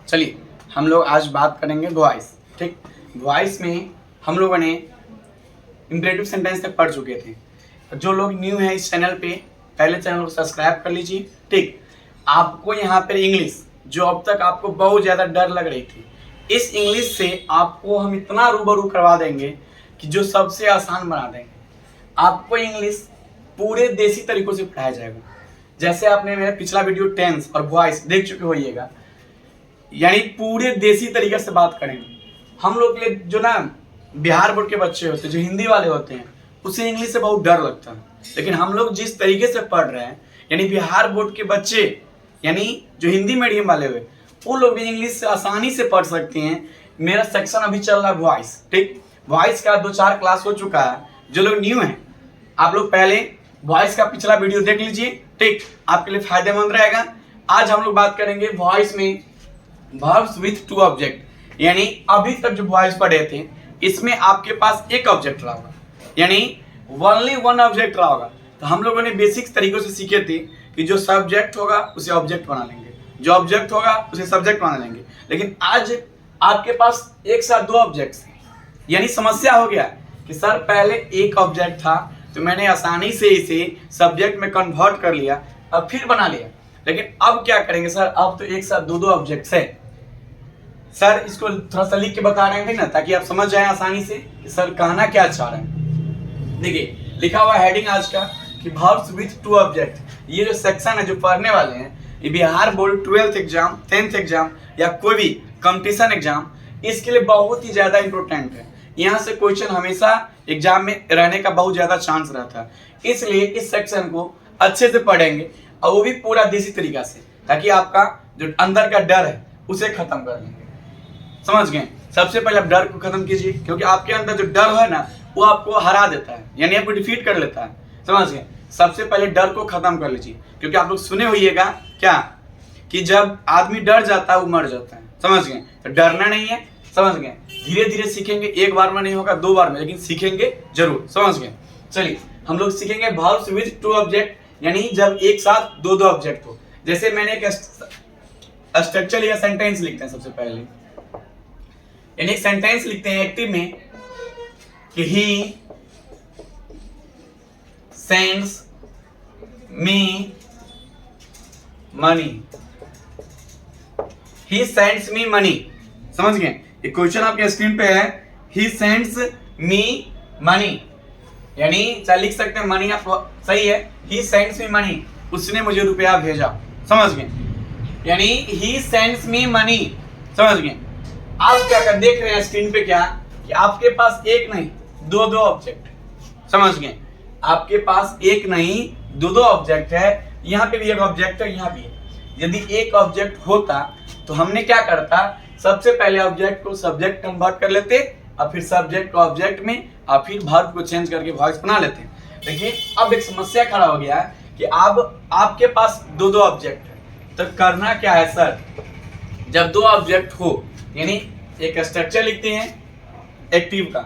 चलिए हम लोग आज बात करेंगे वॉइस। ठीक, वॉइस में हम लोगों ने इंपरेटिव सेंटेंस तक पढ़ चुके थे। जो लोग न्यू हैं इस चैनल पे, पहले चैनल को सब्सक्राइब कर लीजिए। ठीक, आपको यहाँ पर इंग्लिश जो अब तक आपको बहुत ज़्यादा डर लग रही थी, इस इंग्लिश से आपको हम इतना रूबरू करवा देंगे कि जो सबसे आसान बना देंगे। आपको इंग्लिश पूरे देसी तरीकों से पढ़ाया जाएगा। जैसे आपने मेरा पिछला वीडियो टेंस और वॉइस देख चुके होइएगा, यानी पूरे देसी तरीके से बात करेंगे। हम लोग के लिए जो ना बिहार बोर्ड के बच्चे होते हैं, जो हिंदी वाले होते हैं, उसे इंग्लिश से बहुत डर लगता है। लेकिन हम लोग जिस तरीके से पढ़ रहे हैं, यानी बिहार बोर्ड के बच्चे, यानी जो हिंदी मीडियम वाले हुए, वो लोग भी इंग्लिश से आसानी से पढ़ सकते हैं। मेरा सेक्शन अभी चल रहा है वॉइस। ठीक, वॉइस का 2-4 क्लास हो चुका है। जो लोग न्यू हैं, आप लोग पहले वॉइस का पिछला वीडियो देख लीजिए। ठीक, आपके लिए फायदेमंद रहेगा। आज हम लोग बात करेंगे वॉइस में वर्ब्स विथ टू ऑब्जेक्ट, यानी अभी तक जो वॉइस पढ़े थे इसमें आपके पास एक ऑब्जेक्ट रहा होगा, यानी ओनली वन ऑब्जेक्ट रहा होगा। तो हम लोगों ने बेसिक्स तरीकों से सीखे थे कि जो सब्जेक्ट होगा उसे ऑब्जेक्ट बना लेंगे, जो ऑब्जेक्ट होगा उसे सब्जेक्ट बना लेंगे। लेकिन आज आपके पास एक साथ दो ऑब्जेक्ट्स हैं, यानी समस्या हो गया कि सर पहले एक ऑब्जेक्ट था तो मैंने आसानी से इसे सब्जेक्ट में कन्वर्ट कर लिया, अब फिर बना लिया। लेकिन अब क्या करेंगे सर, अब तो एक साथ दो ऑब्जेक्ट्स है। सर इसको थोड़ा सा लिख के बता रहे हैं ना, ताकि आप समझ जाए आसानी से कि सर कहना क्या चाह रहे हैं। देखिए लिखा हुआ हेडिंग आज का कि वर्ब्स विथ टू ऑब्जेक्ट। ये जो सेक्शन है जो पढ़ने वाले हैं, ये Bihar board 12th exam, 10th exam या कोई भी कंपटीशन एग्जाम, इसके लिए बहुत ही ज्यादा इंपॉर्टेंट है। यहाँ से क्वेश्चन हमेशा एग्जाम में रहने का बहुत ज्यादा चांस रहता है, इसलिए इस सेक्शन को अच्छे से पढ़ेंगे और वो भी पूरा देसी तरीका से, ताकि आपका जो अंदर का डर है उसे खत्म कर लेंगे। समझ गए? सबसे पहले आप डर को खत्म कीजिए, क्योंकि आपके अंदर जो डर है ना, वो आपको हरा देता है, यानी आपको डिफीट कर लेता है। समझ गए? सबसे पहले डर को खत्म कर लीजिए, क्योंकि आप लोग सुने होइएगा क्या कि जब आदमी डर जाता है वो मर जाता है। समझ गए? तो डरना नहीं है। समझ गए? धीरे धीरे सीखेंगे, एक बार में नहीं होगा, 2 बार में, लेकिन सीखेंगे जरूर। समझ गए? चलिए हम लोग सीखेंगे वर्ब्स विथ टू ऑब्जेक्ट, यानी जब एक साथ दो ऑब्जेक्ट हो। जैसे मैंने एक स्ट्रक्चर या सेंटेंस लिखते हैं सबसे पहले, यानी एक सेंटेंस लिखते हैं एक्टिव में कि he sends me money, he sends me money. समझ गए? एक क्वेश्चन आपके स्क्रीन पे है, ही सेंड्स मी मनी, यानी चाहे लिख सकते हैं मनी, आप सही है, ही सेंड्स मी मनी, उसने मुझे रुपया भेजा। समझ गए? यानी ही सेंड्स मी मनी। समझ गए? आप क्या कर देख रहे हैं स्क्रीन पे क्या कि आपके पास एक नहीं दो ऑब्जेक्ट। समझ गए? आपके पास एक नहीं दो ऑब्जेक्ट है। यहाँ पे भी एक ऑब्जेक्ट है, यहाँ भी है। यदि एक ऑब्जेक्ट होता तो हमने क्या करता, सबसे पहले ऑब्जेक्ट को सब्जेक्ट कन्वर्ट कर लेते, और फिर सब्जेक्ट को ऑब्जेक्ट में, और फिर वर्ब को चेंज करके वॉइस बना लेते। देखिए अब एक समस्या खड़ा हो गया है कि अब आपके पास दो ऑब्जेक्ट है, तो करना क्या है सर, जब दो ऑब्जेक्ट हो, यानी एक स्ट्रक्चर लिखते हैं एक्टिव का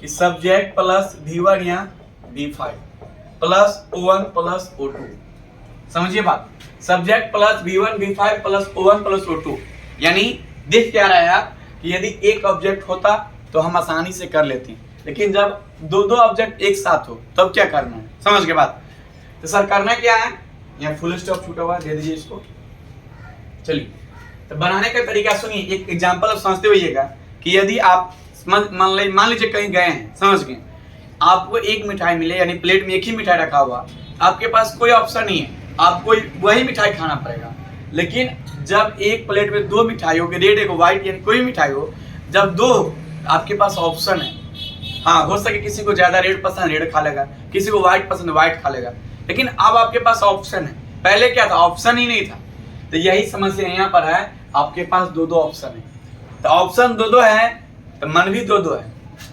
कि सब्जेक्ट प्लस V1 या V5 plus O1 plus O2। समझिए बात, subject plus V1 V5 plus O1 plus O2, यानी देख क्या रहा है आप कि यदि एक ऑब्जेक्ट होता तो हम आसानी से कर लेते, लेकिन जब दो ऑब्जेक्ट एक साथ हो तब क्या करना है। समझ के बात? तो सर करना क्या है, यहाँ फुल स्टॉप छूटा हुआ दे दीजिए इसको। चलिए तो बनाने का तरीका सुनिए, एक एग्जांपल आप समझते होइएगा कि यदि आप मान लीजिए कहीं गए हैं, समझ गए, आपको एक मिठाई मिले, यानी प्लेट में एक ही मिठाई रखा हुआ, आपके पास कोई ऑप्शन नहीं है, आपको वही मिठाई खाना पड़ेगा। लेकिन जब एक प्लेट में 2 मिठाई हो, रेड एक व्हाइट, यानी कोई मिठाई हो, जब 2 आपके पास ऑप्शन है, हाँ हो सके किसी को ज्यादा रेड पसंद रेड खा लेगा, किसी को व्हाइट पसंद व्हाइट खा लेगा, लेकिन अब आपके पास ऑप्शन है। पहले क्या था, ऑप्शन ही नहीं था। तो यही समस्या यहाँ पर है, आपके पास दो ऑप्शन है, तो ऑप्शन दो है तो मन भी दो है।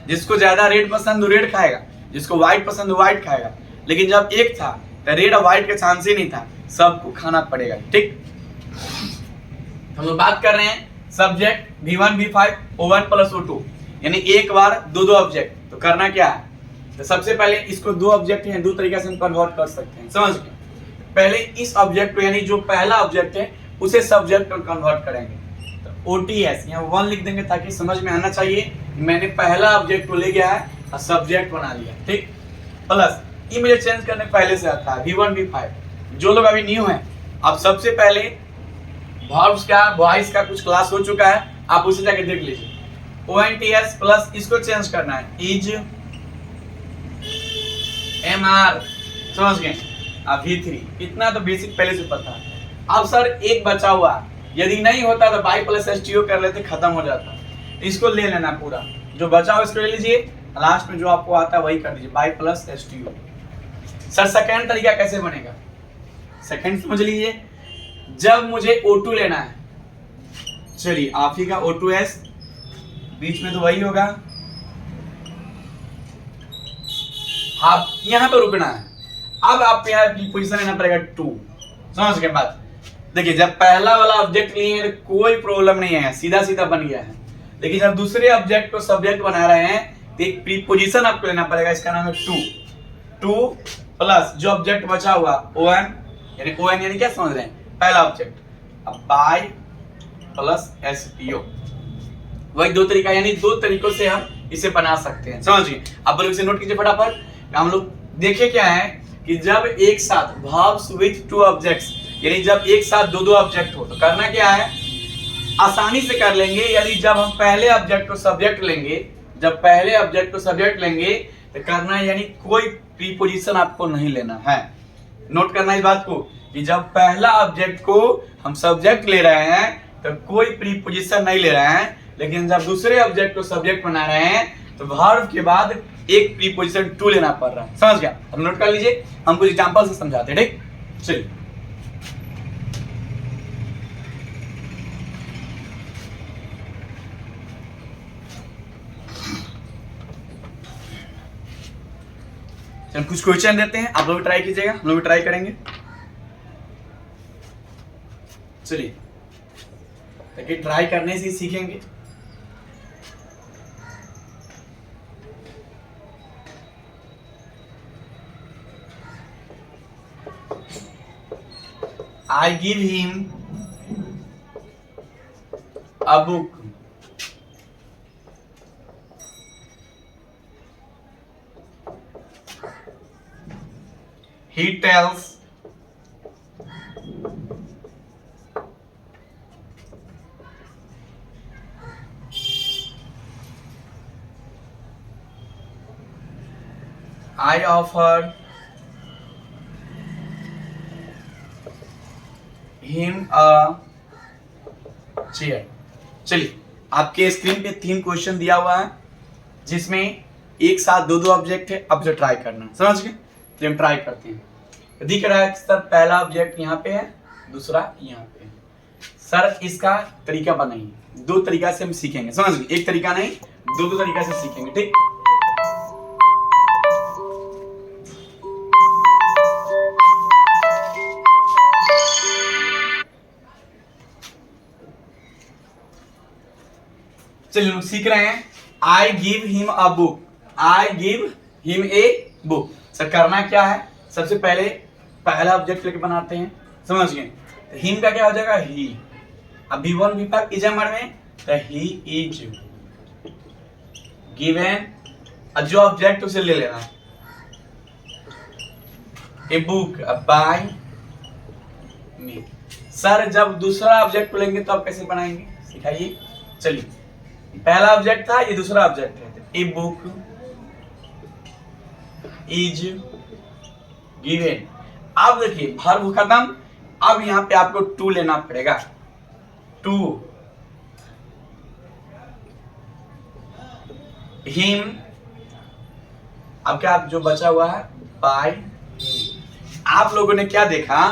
जिसको ज्यादा रेड पसंद वो रेड खाएगा, जिसको व्हाइट पसंद वो व्हाइट खाएगा। लेकिन जब एक था तो रेड और व्हाइट का चांस ही नहीं था, सबको खाना पड़ेगा। ठीक, हम लोग बात कर रहे हैं subject V1 V5 O1 plus O2, यानी एक बार दो ऑब्जेक्ट। तो करना क्या है, तो सबसे पहले इसको दो ऑब्जेक्ट हैं, दो तरीके से हम कन्वर्ट कर सकते हैं। समझ गए? पहले इस ऑब्जेक्ट को, यानी जो पहला ऑब्जेक्ट है उसे सब्जेक्ट में कन्वर्ट करेंगे। तो OTS, यहाँ 1 लिख देंगे ताकि समझ में आना चाहिए मैंने पहला ऑब्जेक्ट को ले गया है और सब्जेक्ट बना लिया, ठीक। प्लस ये मुझे चेंज करने पहले से आता है V1 V5। जो लोग अभी न्यू हैं, अब सबसे पहले वर्ब्स का वॉइस का कुछ क्लास हो चुका है, आप उसे जाके देख लीजिए। ONTS प्लस इसको चेंज करना है इज MR, समझ गए। अब V3 इतना तो बेसिक पहले से पता है। अब सर एक बचा हुआ, यदि नहीं होता तो बाई प्लस STO कर लेते, खत्म हो जाता। इसको ले लेना पूरा, जो बचा हुआ इसको ले लीजिए, लास्ट में जो आपको आता है वही कर दीजिए, by plus STO। Sir second तरीका कैसे बनेगा, सेकेंड समझ लीजिए। जब मुझे O2 लेना है, चलिए आप ही का O2S, बीच में तो वही होगा, आप यहां पर रुकना है। अब आप यहाँ पोजीशन लेना पड़ेगा 2, समझ गए बात। देखिए जब पहला वाला ऑब्जेक्ट लिए हैं तो कोई प्रॉब्लम नहीं है, सीधा सीधा बन गया है। लेकिन जब दूसरे ऑब्जेक्ट को सब्जेक्ट बना रहे हैं तो एक प्रीपोजिशन आपको लेना पड़ेगा, इसका नाम है 2 प्लस जो ऑब्जेक्ट बचा हुआ ON, यानी क्या समझ रहे हैं, पहला ऑब्जेक्ट, अब बाय प्लस STO। वही दो तरीका, यानी दो तरीकों से हम इसे बना सकते हैं, समझिए। आप लोग इसे नोट कीजिए फटाफट। हम लोग देखे क्या है कि जब एक साथ verbs with 2 objects, यानी जब एक साथ दो ऑब्जेक्ट हो तो करना क्या है, आसानी से कर लेंगे। यानी जब हम पहले ऑब्जेक्ट को सब्जेक्ट लेंगे, तो करना है, यानी कोई प्रीपोजिशन आपको नहीं लेना है। नोट करना इस बात को कि जब पहला ऑब्जेक्ट को हम सब्जेक्ट ले रहे हैं तो कोई प्रीपोजिशन नहीं ले रहे हैं, लेकिन जब दूसरे ऑब्जेक्ट को सब्जेक्ट बना रहे हैं तो वर्ब के बाद एक प्रीपोजिशन 2 लेना पड़ रहा है, समझ गया। अब नोट कर लीजिए, हम कुछ एग्जांपल से समझाते हैं, ठीक। चलिए चल कुछ क्वेश्चन देते हैं, आप लोग ट्राई कीजिएगा, हम लोग भी ट्राई करेंगे। चलिए ताकि ट्राई करने से ही सीखेंगे। I give him a book. He tells I offer him a chair। चलिए आपके स्क्रीन पे 3 क्वेश्चन दिया हुआ है जिसमें एक साथ दो ऑब्जेक्ट है। अब जो ट्राई करना, समझ गए। तो हम ट्राई करते हैं। दिख रहा है कि सर पहला ऑब्जेक्ट यहाँ पे है, दूसरा यहाँ पे है। सर इसका तरीका बनाइए, 2 तरीका से हम सीखेंगे, समझ गए। एक तरीका नहीं, दो तरीका से सीखेंगे, ठीक। चलिए लोग सीख रहे हैं। I give him a book, I give him a book. Sir करना क्या है, सबसे पहले पहला ऑब्जेक्ट लेके बनाते हैं, समझ गए। तो हिम का क्या हो जाएगा, ही। अब V1 V5 इज एमर में, तो ही इज गिवन, जो ऑब्जेक्ट उसे ले लेना है, a book by me. Sir जब दूसरा ऑब्जेक्ट लेंगे तो आप कैसे बनाएंगे, सिखाइए। चलिए पहला ऑब्जेक्ट था, ये दूसरा ऑब्जेक्ट है, ए बुक इज गिवन। अब देखिए वर्ब खत्म, अब यहां पे आपको 2 लेना पड़ेगा, 2 हिम। अब क्या जो बचा हुआ है, बाय। आप लोगों ने क्या देखा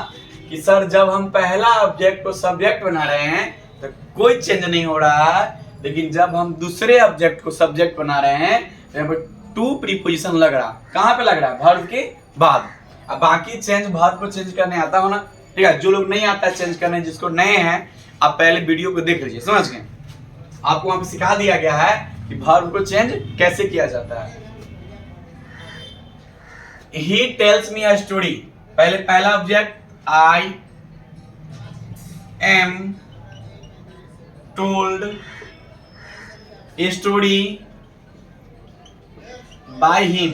कि सर जब हम पहला ऑब्जेक्ट को सब्जेक्ट बना रहे हैं तो कोई चेंज नहीं हो रहा है, लेकिन जब हम दूसरे ऑब्जेक्ट को सब्जेक्ट बना रहे हैं तो यहाँ पर 2 प्रीपोजिशन लग रहा। कहां पे लग रहा है, वर्ब के बाद। अब बाकी चेंज वर्ब को चेंज करने आता हो ना, ठीक है। जो लोग नहीं आता चेंज करने, जिसको नए हैं, आप पहले वीडियो को देख लीजिए, समझ गए। आपको वहां पे सिखा दिया गया है कि वर्ब को चेंज कैसे किया जाता है। He tells me a story, पहले पहला object, I am told a story by him.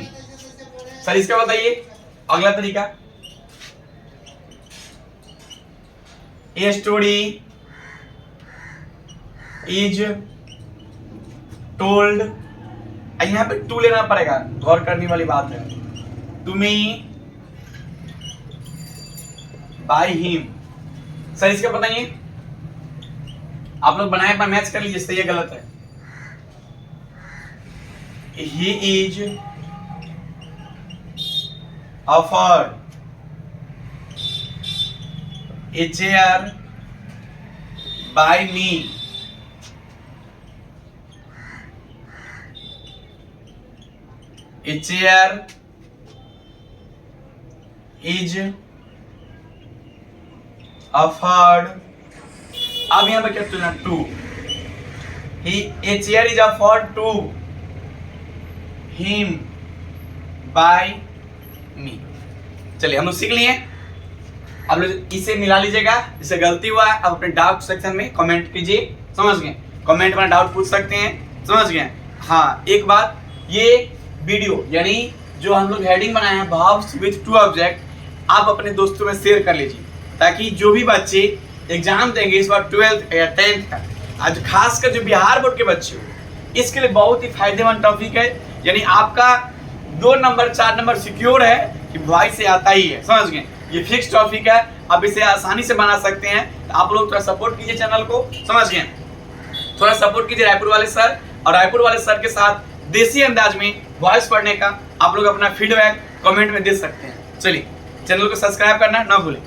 Sir इसका बताइए अगला तरीका, ए स्टोरी इज टोल्ड, यहां पे टू लेना पड़ेगा, गौर करने वाली बात है, to me by him. Sir इसका बताइए, आप लोग बनाए पर मैच कर लीजिए, सही है गलत है। He is offered a chair by me. A chair is offered, अब यहां पर क्या चुना, to, a chair is offered to him by me. चलिए हम लोग सीख लिए, अब लोग इसे मिला लीजिएगा, जिससे गलती हुआ है आप अपने डाउट सेक्शन में कमेंट कीजिए, समझ गए, कमेंट में डाउट पूछ सकते हैं, समझ गए। हाँ एक बात, ये वीडियो यानी जो हम लोग हेडिंग बनाए हैं वर्ब्स विद टू ऑब्जेक्ट, आप अपने दोस्तों में शेयर कर लीजिए, ताकि जो भी बच्चे एग्जाम देंगे इस बार 12th या 10th का, आज खासकर जो बिहार बोर्ड के बच्चे हो, इसके लिए बहुत ही फायदेमंद टॉपिक है। यानी आपका 2 नंबर 4 नंबर सिक्योर है कि वॉइस से आता ही है, समझ गए। ये फिक्स टॉपिक है, आप इसे आसानी से बना सकते हैं। तो आप लोग थोड़ा सपोर्ट कीजिए चैनल को, समझ गए, थोड़ा सपोर्ट कीजिए रायपुर वाले सर, और रायपुर वाले सर के साथ देसी अंदाज में वॉइस पढ़ने का आप लोग अपना फीडबैक कमेंट में दे सकते हैं। चलिए चैनल को सब्सक्राइब करना ना भूलें।